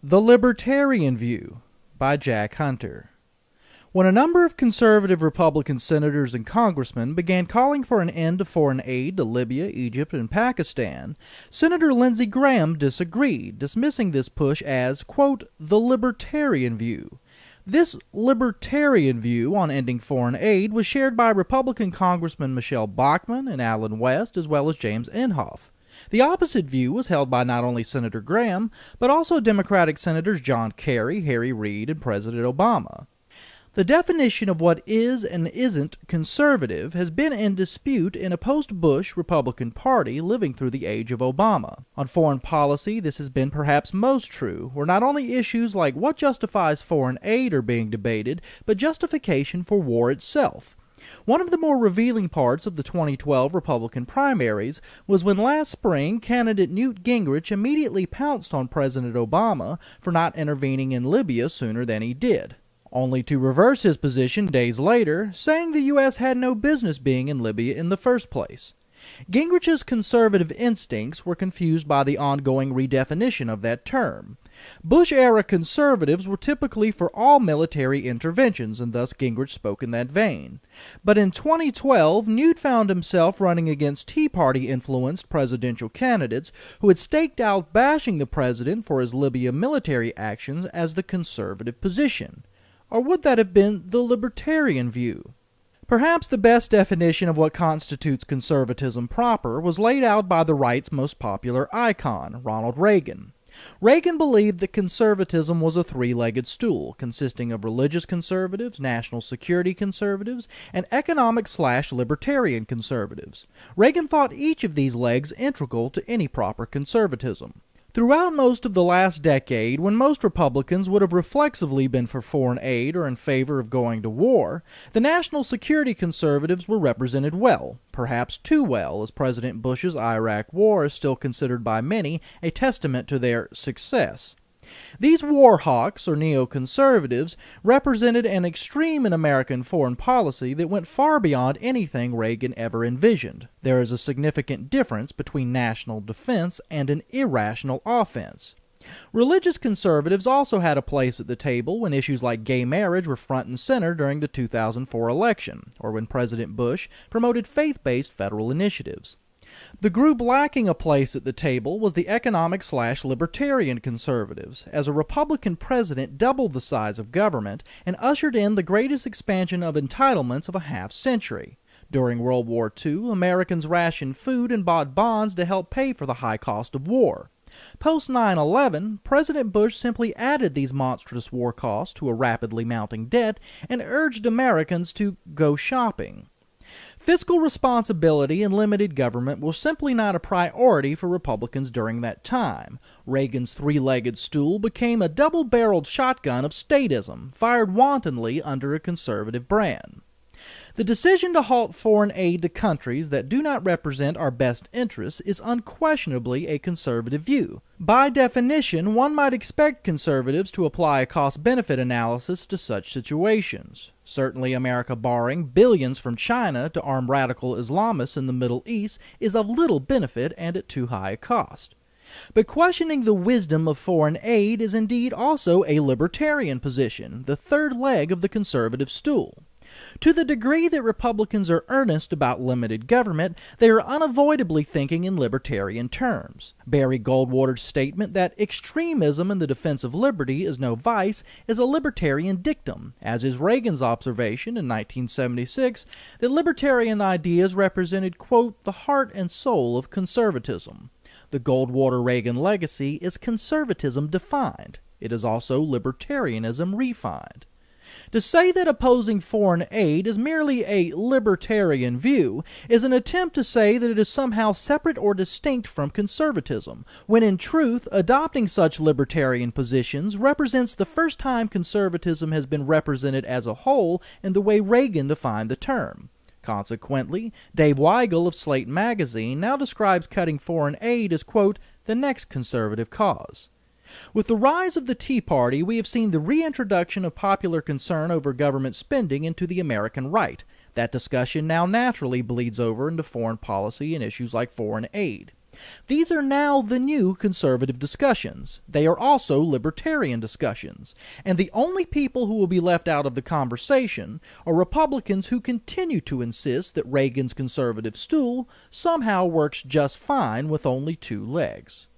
The Libertarian View by Jack Hunter. When a number of conservative Republican senators and congressmen began calling for an end to foreign aid to Libya, Egypt, and Pakistan, Senator Lindsey Graham disagreed, dismissing this push as, quote, the Libertarian View. This libertarian view on ending foreign aid was shared by Republican Congressman Michelle Bachmann and Allen West, as well as James Inhofe. The opposite view was held by not only Senator Graham, but also Democratic Senators John Kerry, Harry Reid, and President Obama. The definition of what is and isn't conservative has been in dispute in a post-Bush Republican Party living through the age of Obama. On foreign policy, this has been perhaps most true, where not only issues like what justifies foreign aid are being debated, but justification for war itself. One of the more revealing parts of the 2012 Republican primaries was when last spring candidate Newt Gingrich immediately pounced on President Obama for not intervening in Libya sooner than he did, only to reverse his position days later, saying the U.S. had no business being in Libya in the first place. Gingrich's conservative instincts were confused by the ongoing redefinition of that term. Bush-era conservatives were typically for all military interventions, and thus Gingrich spoke in that vein. But in 2012, Newt found himself running against Tea Party-influenced presidential candidates who had staked out bashing the president for his Libya military actions as the conservative position. Or would that have been the libertarian view? Perhaps the best definition of what constitutes conservatism proper was laid out by the right's most popular icon, Ronald Reagan. Reagan believed that conservatism was a three-legged stool, consisting of religious conservatives, national security conservatives, and economic/libertarian conservatives. Reagan thought each of these legs integral to any proper conservatism. Throughout most of the last decade, when most Republicans would have reflexively been for foreign aid or in favor of going to war, the national security conservatives were represented well, perhaps too well, as President Bush's Iraq War is still considered by many a testament to their success. These war hawks, or neoconservatives, represented an extreme in American foreign policy that went far beyond anything Reagan ever envisioned. There is a significant difference between national defense and an irrational offense. Religious conservatives also had a place at the table when issues like gay marriage were front and center during the 2004 election, or when President Bush promoted faith-based federal initiatives. The group lacking a place at the table was the economic/libertarian conservatives, as a Republican president doubled the size of government and ushered in the greatest expansion of entitlements of a half-century. During World War II, Americans rationed food and bought bonds to help pay for the high cost of war. Post 9/11, President Bush simply added these monstrous war costs to a rapidly mounting debt and urged Americans to go shopping. Fiscal responsibility and limited government was simply not a priority for Republicans during that time. Reagan's three-legged stool became a double-barreled shotgun of statism, fired wantonly under a conservative brand. The decision to halt foreign aid to countries that do not represent our best interests is unquestionably a conservative view. By definition, one might expect conservatives to apply a cost-benefit analysis to such situations. Certainly, America borrowing billions from China to arm radical Islamists in the Middle East is of little benefit and at too high a cost. But questioning the wisdom of foreign aid is indeed also a libertarian position, the third leg of the conservative stool. To the degree that Republicans are earnest about limited government, they are unavoidably thinking in libertarian terms. Barry Goldwater's statement that extremism in the defense of liberty is no vice is a libertarian dictum, as is Reagan's observation in 1976 that libertarian ideas represented, quote, the heart and soul of conservatism. The Goldwater-Reagan legacy is conservatism defined. It is also libertarianism refined. To say that opposing foreign aid is merely a libertarian view is an attempt to say that it is somehow separate or distinct from conservatism, when in truth, adopting such libertarian positions represents the first time conservatism has been represented as a whole in the way Reagan defined the term. Consequently, Dave Weigel of Slate magazine now describes cutting foreign aid as, quote, the next conservative cause. With the rise of the Tea Party, we have seen the reintroduction of popular concern over government spending into the American right. That discussion now naturally bleeds over into foreign policy and issues like foreign aid. These are now the new conservative discussions. They are also libertarian discussions, and the only people who will be left out of the conversation are Republicans who continue to insist that Reagan's conservative stool somehow works just fine with only two legs.